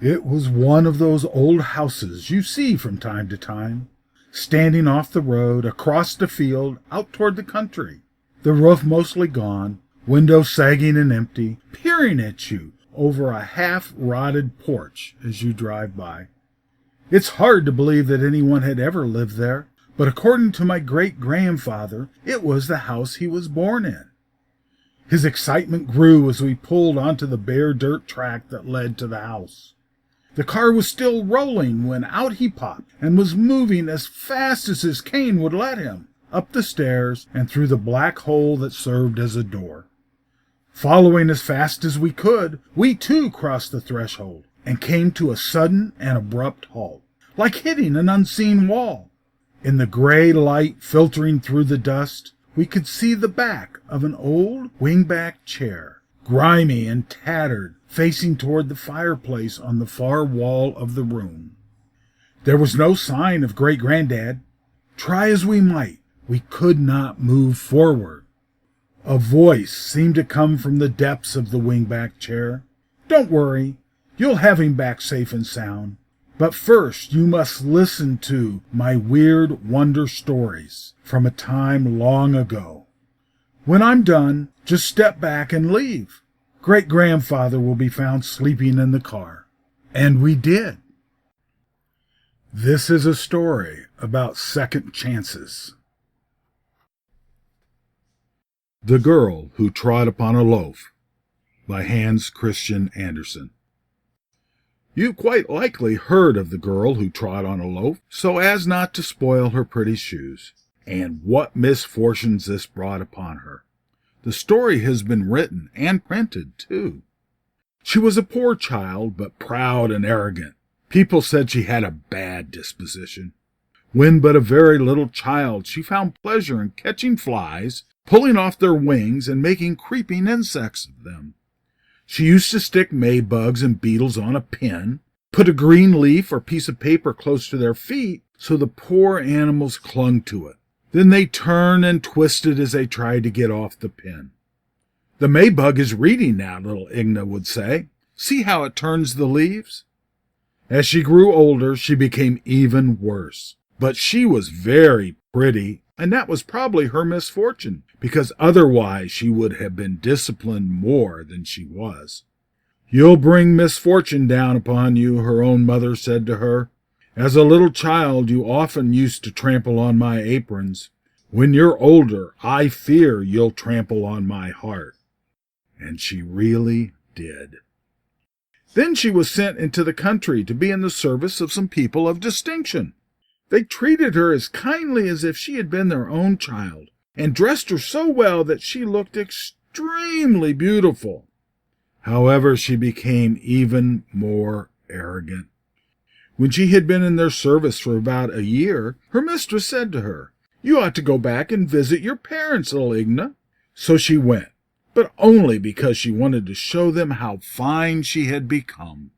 It was one of those old houses you see from time to time, standing off the road, across the field, out toward the country. The roof mostly gone, windows sagging and empty, peering at you over a half-rotted porch as you drive by. It's hard to believe that anyone had ever lived there, but according to my great-grandfather, it was the house he was born in. His excitement grew as we pulled onto the bare dirt track that led to the house. The car was still rolling when out he popped and was moving as fast as his cane would let him, up the stairs and through the black hole that served as a door. Following as fast as we could, we too crossed the threshold and came to a sudden and abrupt halt, like hitting an unseen wall. In the gray light filtering through the dust, we could see the back of an old wingback chair, grimy and tattered, facing toward the fireplace on the far wall of the room. There was no sign of Great-Granddad. Try as we might, we could not move forward. A voice seemed to come from the depths of the wingback chair. "Don't worry, you'll have him back safe and sound. But first you must listen to my weird wonder stories from a time long ago. When I'm done, just step back and leave. Great-grandfather will be found sleeping in the car." And we did. This is a story about second chances. The Girl Who Trod Upon a Loaf by Hans Christian Andersen. You've quite likely heard of the girl who trod on a loaf so as not to spoil her pretty shoes, and what misfortunes this brought upon her. The story has been written and printed, too. She was a poor child, but proud and arrogant. People said she had a bad disposition. When but a very little child, she found pleasure in catching flies, pulling off their wings, and making creeping insects of them. She used to stick May-bugs and beetles on a pin, put a green leaf or piece of paper close to their feet so the poor animals clung to it. Then they turned and twisted as they tried to get off the pin. "The May-bug is reading now," little Igna would say. "See how it turns the leaves?" As she grew older, she became even worse. But she was very pretty, and that was probably her misfortune, because otherwise she would have been disciplined more than she was. "You'll bring misfortune down upon you," her own mother said to her. "As a little child you often used to trample on my aprons. When you're older, I fear you'll trample on my heart." And she really did. Then she was sent into the country to be in the service of some people of distinction. They treated her as kindly as if she had been their own child, and dressed her so well that she looked extremely beautiful. However, she became even more arrogant. When she had been in their service for about a year, her mistress said to her, "You ought to go back and visit your parents, little Igna." So she went, but only because she wanted to show them how fine she had become.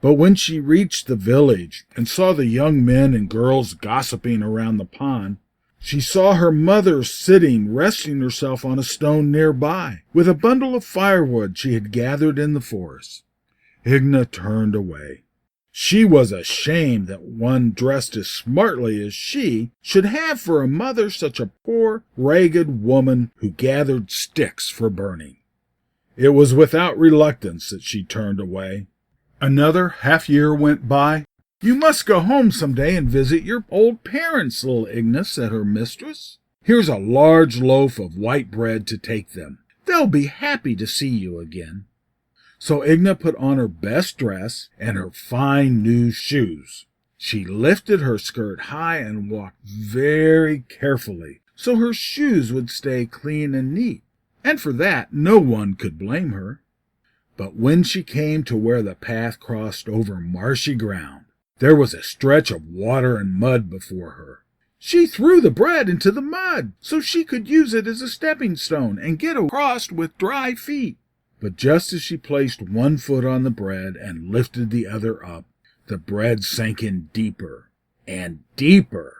But when she reached the village and saw the young men and girls gossiping around the pond, she saw her mother sitting, resting herself on a stone nearby, with a bundle of firewood she had gathered in the forest. Igna turned away. She was ashamed that one dressed as smartly as she should have for a mother such a poor, ragged woman who gathered sticks for burning. It was without reluctance that she turned away. Another half-year went by. "You must go home some day and visit your old parents, little Igna," said her mistress. "Here's a large loaf of white bread to take them. They'll be happy to see you again." So Igna put on her best dress and her fine new shoes. She lifted her skirt high and walked very carefully, so her shoes would stay clean and neat, and for that no one could blame her. But when she came to where the path crossed over marshy ground, there was a stretch of water and mud before her. She threw the bread into the mud so she could use it as a stepping stone and get across with dry feet. But just as she placed one foot on the bread and lifted the other up, the bread sank in deeper and deeper,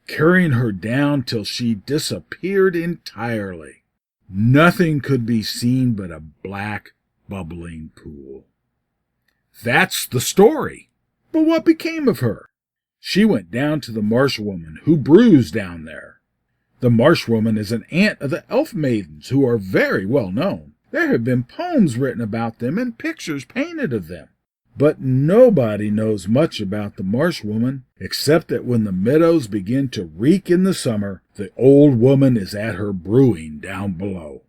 carrying her down till she disappeared entirely. Nothing could be seen but a black, bubbling pool. That's the story. But what became of her? She went down to the marsh woman who brews down there. The marsh woman is an aunt of the elf maidens who are very well known. There have been poems written about them and pictures painted of them. But nobody knows much about the marsh woman, except that when the meadows begin to reek in the summer, the old woman is at her brewing down below.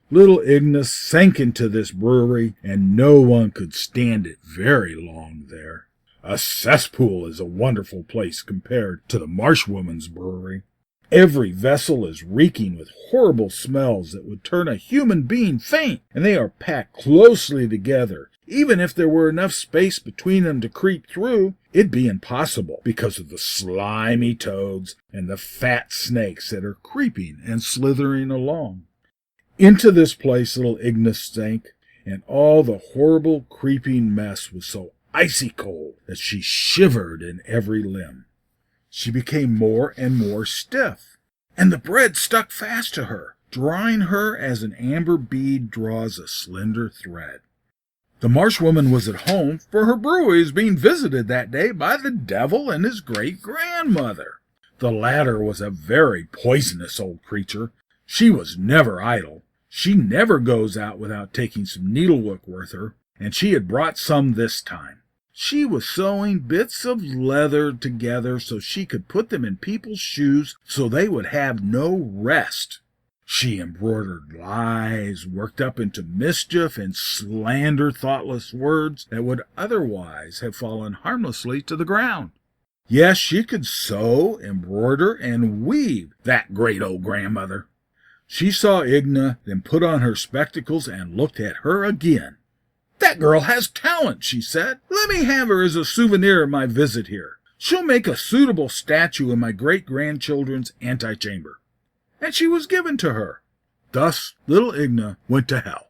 Little Igna sank into this brewery, and no one could stand it very long there. A cesspool is a wonderful place compared to the marsh woman's brewery. Every vessel is reeking with horrible smells that would turn a human being faint, and they are packed closely together. Even if there were enough space between them to creep through, it'd be impossible because of the slimy toads and the fat snakes that are creeping and slithering along. Into this place little Igna sank, and all the horrible creeping mess was so icy cold that she shivered in every limb. She became more and more stiff, and the bread stuck fast to her, drawing her as an amber bead draws a slender thread. The marsh woman was at home, for her brewery was being visited that day by the devil and his great-grandmother. The latter was a very poisonous old creature. She was never idle. She never goes out without taking some needlework with her, and she had brought some this time. She was sewing bits of leather together so she could put them in people's shoes so they would have no rest. She embroidered lies, worked up into mischief, and slandered thoughtless words that would otherwise have fallen harmlessly to the ground. Yes, she could sew, embroider, and weave, that great old grandmother. She saw Igna, then put on her spectacles and looked at her again. "That girl has talent," she said. "Let me have her as a souvenir of my visit here. She'll make a suitable statue in my great-grandchildren's antechamber." And she was given to her. Thus little Igna went to hell.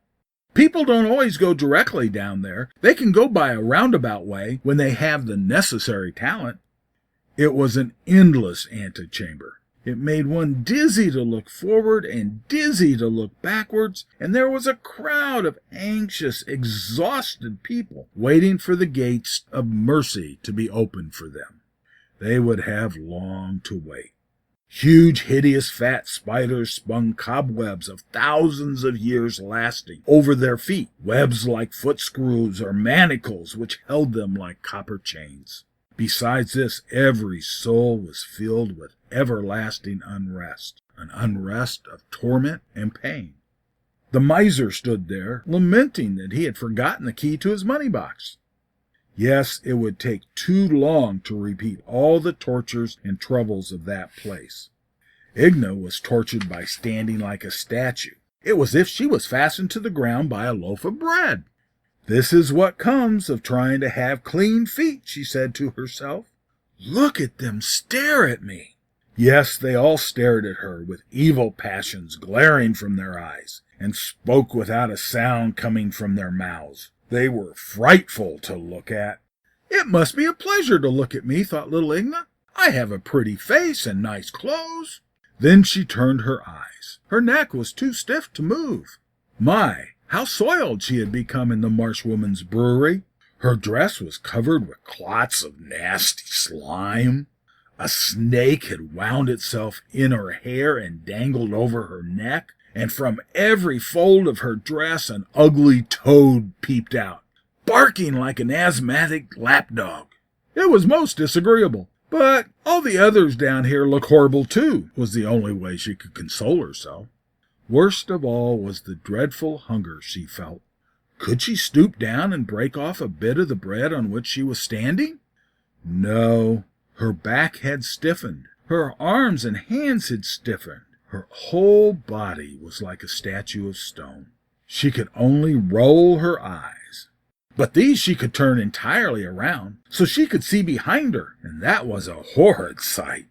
People don't always go directly down there. They can go by a roundabout way when they have the necessary talent. It was an endless antechamber. It made one dizzy to look forward and dizzy to look backwards, and there was a crowd of anxious, exhausted people waiting for the gates of mercy to be opened for them. They would have long to wait. Huge, hideous, fat spiders spun cobwebs of thousands of years lasting over their feet, webs like footscrews or manacles which held them like copper chains. Besides this, every soul was filled with everlasting unrest, an unrest of torment and pain. The miser stood there, lamenting that he had forgotten the key to his money box. Yes, it would take too long to repeat all the tortures and troubles of that place. Igna was tortured by standing like a statue. It was as if she was fastened to the ground by a loaf of bread. "This is what comes of trying to have clean feet," she said to herself. "Look at them stare at me." Yes, they all stared at her with evil passions glaring from their eyes, and spoke without a sound coming from their mouths. They were frightful to look at. "It must be a pleasure to look at me," thought little Igna. "I have a pretty face and nice clothes." Then she turned her eyes. Her neck was too stiff to move. My, how soiled she had become in the marsh woman's brewery. Her dress was covered with clots of nasty slime. A snake had wound itself in her hair and dangled over her neck, and from every fold of her dress an ugly toad peeped out, barking like an asthmatic lapdog. It was most disagreeable. But all the others down here look horrible too, was the only way she could console herself. Worst of all was the dreadful hunger she felt. Could she stoop down and break off a bit of the bread on which she was standing? No, her back had stiffened. Her arms and hands had stiffened. Her whole body was like a statue of stone. She could only roll her eyes. But these she could turn entirely around, so she could see behind her, and that was a horrid sight.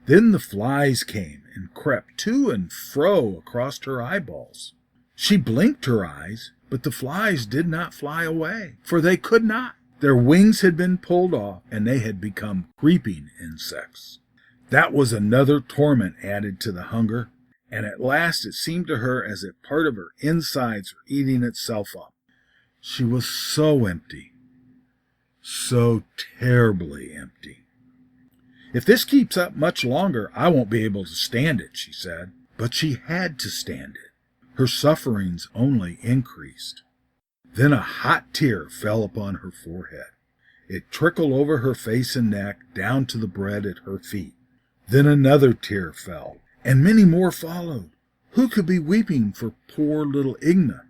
Then the flies came and crept to and fro across her eyeballs. She blinked her eyes, but the flies did not fly away, for they could not. Their wings had been pulled off, and they had become creeping insects. That was another torment added to the hunger, and at last it seemed to her as if part of her insides were eating itself up. She was so empty, so terribly empty. "If this keeps up much longer, I won't be able to stand it," she said. But she had to stand it. Her sufferings only increased. Then a hot tear fell upon her forehead. It trickled over her face and neck, down to the bread at her feet. Then another tear fell, and many more followed. Who could be weeping for poor little Igna?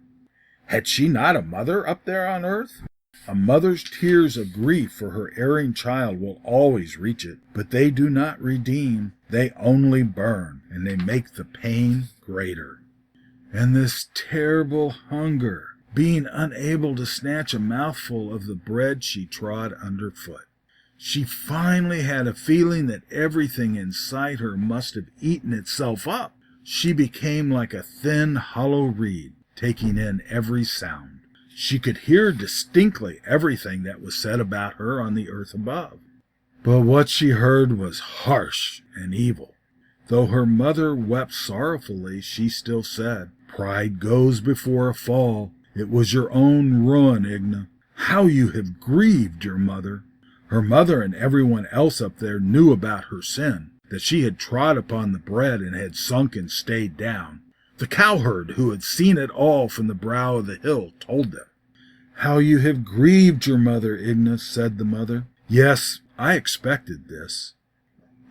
Had she not a mother up there on earth? A mother's tears of grief for her erring child will always reach it, but they do not redeem, they only burn, and they make the pain greater. And this terrible hunger, being unable to snatch a mouthful of the bread she trod underfoot. She finally had a feeling that everything inside her must have eaten itself up. She became like a thin, hollow reed, taking in every sound. She could hear distinctly everything that was said about her on the earth above. But what she heard was harsh and evil. Though her mother wept sorrowfully, she still said, "Pride goes before a fall. It was your own ruin, Igna. How you have grieved your mother." Her mother and everyone else up there knew about her sin, that she had trod upon the bread and had sunk and stayed down. The cowherd, who had seen it all from the brow of the hill, told them. "How you have grieved your mother, Igna," said the mother. "Yes, I expected this."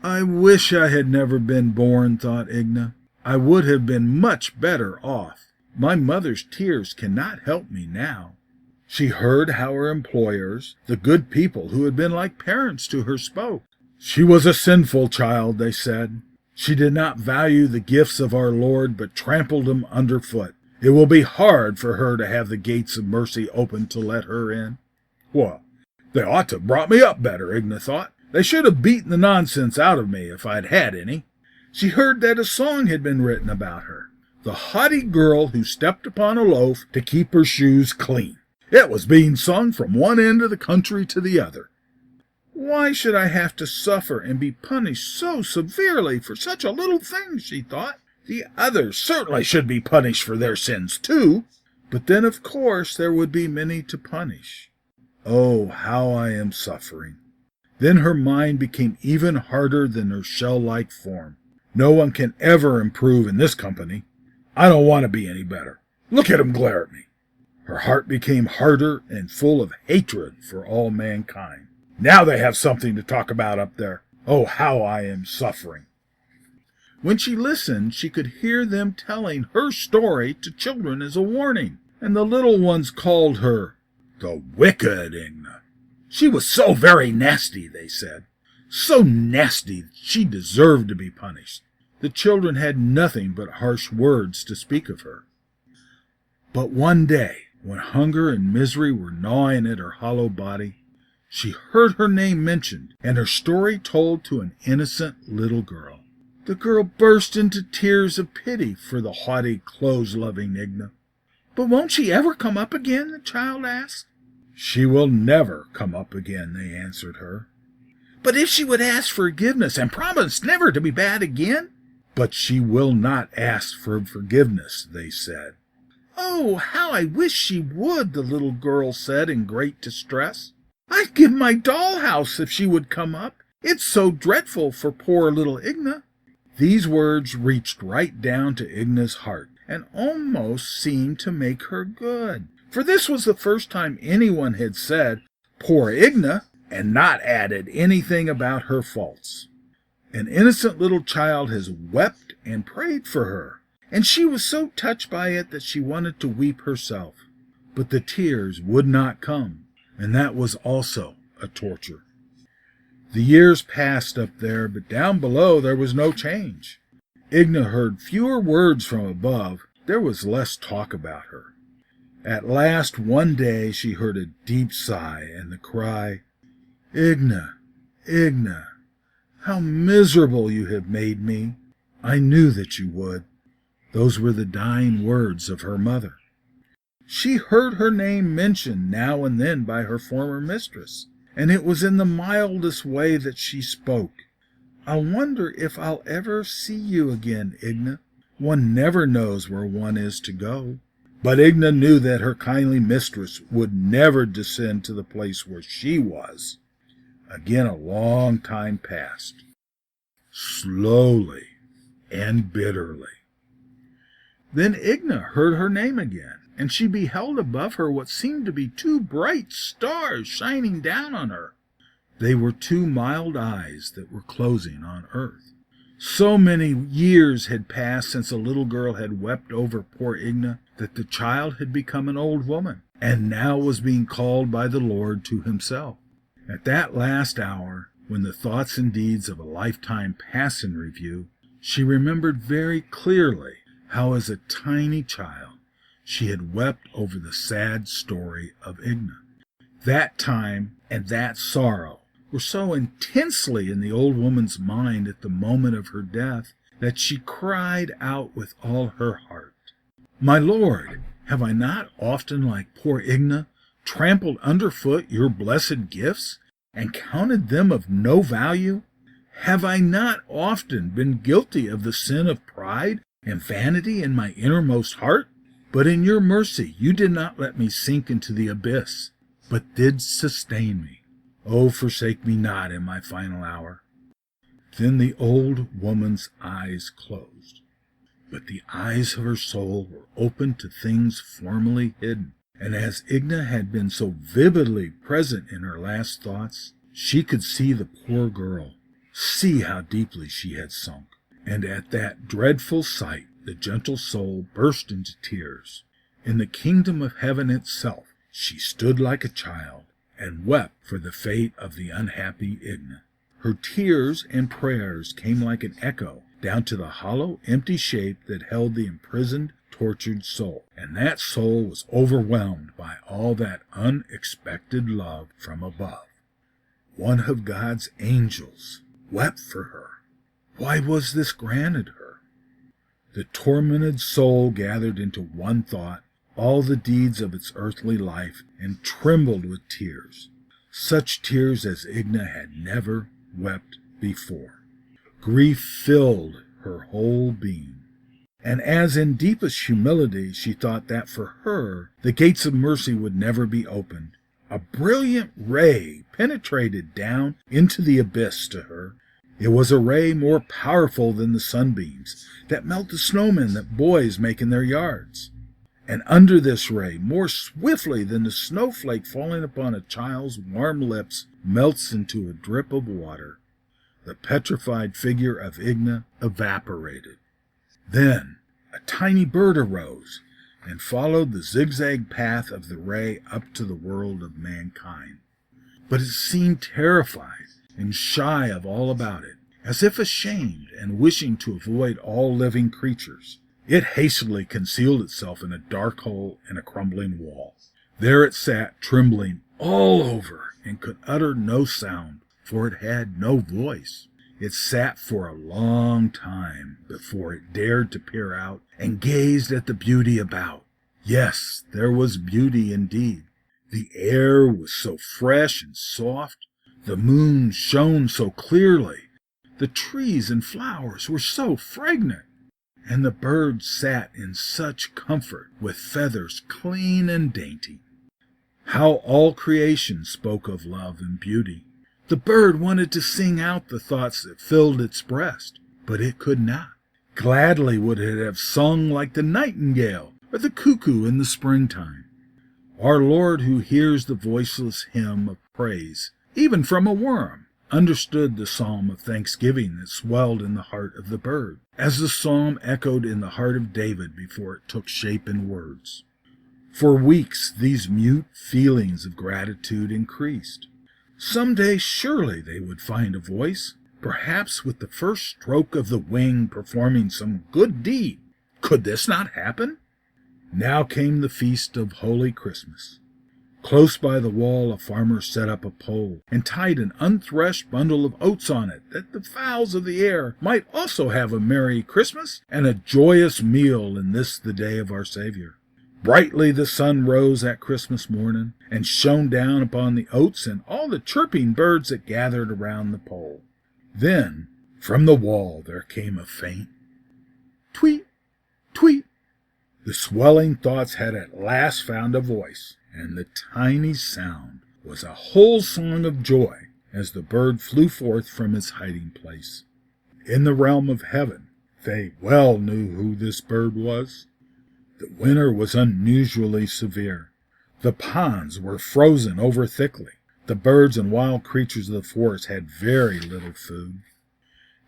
"I wish I had never been born," thought Igna. "I would have been much better off. My mother's tears cannot help me now." She heard how her employers, the good people who had been like parents to her, spoke. She was a sinful child, they said. She did not value the gifts of our Lord, but trampled them underfoot. It will be hard for her to have the gates of mercy opened to let her in. Well, they ought to have brought me up better, Igna thought. They should have beaten the nonsense out of me if I'd had any. She heard that a song had been written about her. The haughty girl who stepped upon a loaf to keep her shoes clean. It was being sung from one end of the country to the other. Why should I have to suffer and be punished so severely for such a little thing, she thought. The others certainly should be punished for their sins too. But then, of course, there would be many to punish. Oh, how I am suffering. Then her mind became even harder than her shell-like form. No one can ever improve in this company. I don't want to be any better. Look at 'em glare at me. Her heart became harder and full of hatred for all mankind. Now they have something to talk about up there. Oh, how I am suffering. When she listened, she could hear them telling her story to children as a warning, and the little ones called her the wicked Igna. She was so very nasty, they said. So nasty she deserved to be punished. The children had nothing but harsh words to speak of her. But one day, when hunger and misery were gnawing at her hollow body, she heard her name mentioned and her story told to an innocent little girl. The girl burst into tears of pity for the haughty, clothes-loving Igna. "But won't she ever come up again?" the child asked. "She will never come up again," they answered her. "But if she would ask forgiveness and promise never to be bad again?" "But she will not ask for forgiveness," they said. "Oh, how I wish she would," the little girl said in great distress. "I'd give my dollhouse if she would come up. It's so dreadful for poor little Igna." These words reached right down to Igna's heart and almost seemed to make her good. For this was the first time anyone had said, "Poor Igna," and not added anything about her faults. An innocent little child has wept and prayed for her, and she was so touched by it that she wanted to weep herself. But the tears would not come, and that was also a torture. The years passed up there, but down below there was no change. Igna heard fewer words from above. There was less talk about her. At last, one day, she heard a deep sigh and the cry, "Igna, Igna, how miserable you have made me. I knew that you would." Those were the dying words of her mother. She heard her name mentioned now and then by her former mistress, and it was in the mildest way that she spoke. "I wonder if I'll ever see you again, Igna. One never knows where one is to go. But Igna knew that her kindly mistress would never descend to the place where she was. Again a long time passed, slowly and bitterly. Then Igna heard her name again, and she beheld above her what seemed to be two bright stars shining down on her. They were two mild eyes that were closing on earth. So many years had passed since a little girl had wept over poor Igna that the child had become an old woman, and now was being called by the Lord to himself. At that last hour, when the thoughts and deeds of a lifetime pass in review, she remembered very clearly how as a tiny child she had wept over the sad story of Igna. That time and that sorrow were so intensely in the old woman's mind at the moment of her death that she cried out with all her heart, "My Lord, have I not often, like poor Igna, trampled underfoot your blessed gifts, and counted them of no value? Have I not often been guilty of the sin of pride and vanity in my innermost heart? But in your mercy you did not let me sink into the abyss, but did sustain me. Oh, forsake me not in my final hour." Then the old woman's eyes closed, but the eyes of her soul were opened to things formerly hidden. And as Igna had been so vividly present in her last thoughts, she could see the poor girl, see how deeply she had sunk. And at that dreadful sight the gentle soul burst into tears. In the kingdom of heaven itself she stood like a child, and wept for the fate of the unhappy Igna. Her tears and prayers came like an echo down to the hollow, empty shape that held the imprisoned, tortured soul, and that soul was overwhelmed by all that unexpected love from above. One of God's angels wept for her. Why was this granted her? The tormented soul gathered into one thought all the deeds of its earthly life and trembled with tears, such tears as Igna had never wept before. Grief filled her whole being. And as in deepest humility she thought that for her the gates of mercy would never be opened, a brilliant ray penetrated down into the abyss to her. It was a ray more powerful than the sunbeams that melt the snowmen that boys make in their yards. And under this ray, more swiftly than the snowflake falling upon a child's warm lips melts into a drip of water, the petrified figure of Igna evaporated. Then a tiny bird arose and followed the zigzag path of the ray up to the world of mankind. But it seemed terrified and shy of all about it, as if ashamed and wishing to avoid all living creatures. It hastily concealed itself in a dark hole in a crumbling wall. There it sat, trembling all over, and could utter no sound, for it had no voice. It sat for a long time before it dared to peer out and gazed at the beauty about. Yes, there was beauty indeed. The air was so fresh and soft, the moon shone so clearly, the trees and flowers were so fragrant, and the birds sat in such comfort with feathers clean and dainty. How all creation spoke of love and beauty. The bird wanted to sing out the thoughts that filled its breast, but it could not. Gladly would it have sung like the nightingale or the cuckoo in the springtime. Our Lord, who hears the voiceless hymn of praise, even from a worm, understood the psalm of thanksgiving that swelled in the heart of the bird, as the psalm echoed in the heart of David before it took shape in words. For weeks these mute feelings of gratitude increased. Some day surely they would find a voice, perhaps with the first stroke of the wing performing some good deed. Could this not happen? Now came the feast of Holy Christmas. Close by the wall a farmer set up a pole and tied an unthreshed bundle of oats on it, that the fowls of the air might also have a merry Christmas and a joyous meal in this the day of our Savior. Brightly the sun rose at Christmas morning and shone down upon the oats and all the chirping birds that gathered around the pole. Then from the wall there came a faint tweet, tweet, The swelling thoughts had at last found a voice, and the tiny sound was a whole song of joy as the bird flew forth from its hiding place. In the realm of heaven, they well knew who this bird was. The winter was unusually severe. The ponds were frozen over thickly. The birds and wild creatures of the forest had very little food.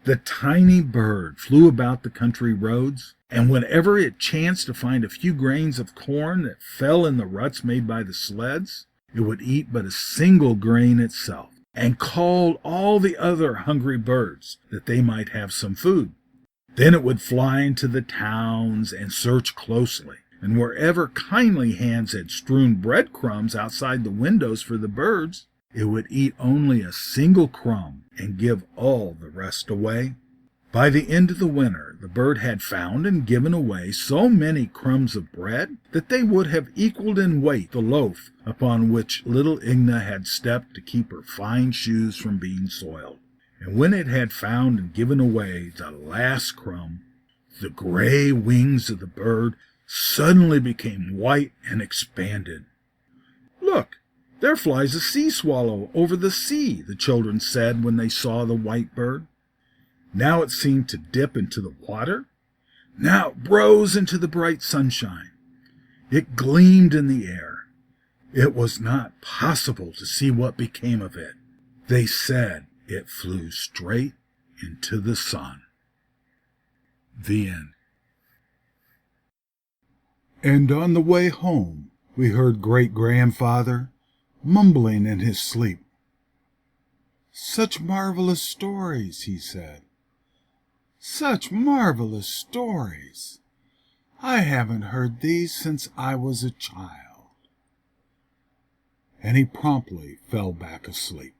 The tiny bird flew about the country roads, and whenever it chanced to find a few grains of corn that fell in the ruts made by the sleds, it would eat but a single grain itself, and called all the other hungry birds that they might have some food. Then it would fly into the towns and search closely, and wherever kindly hands had strewn breadcrumbs outside the windows for the birds, it would eat only a single crumb and give all the rest away. By the end of the winter, the bird had found and given away so many crumbs of bread that they would have equaled in weight the loaf upon which little Igna had stepped to keep her fine shoes from being soiled. And when it had found and given away the last crumb, the gray wings of the bird suddenly became white and expanded. "Look, there flies a sea swallow over the sea," the children said when they saw the white bird. Now it seemed to dip into the water. Now it rose into the bright sunshine. It gleamed in the air. It was not possible to see what became of it. They said it flew straight into the sun. The end. And on the way home, we heard great-grandfather mumbling in his sleep. "Such marvelous stories," he said. "Such marvelous stories. I haven't heard these since I was a child." And he promptly fell back asleep.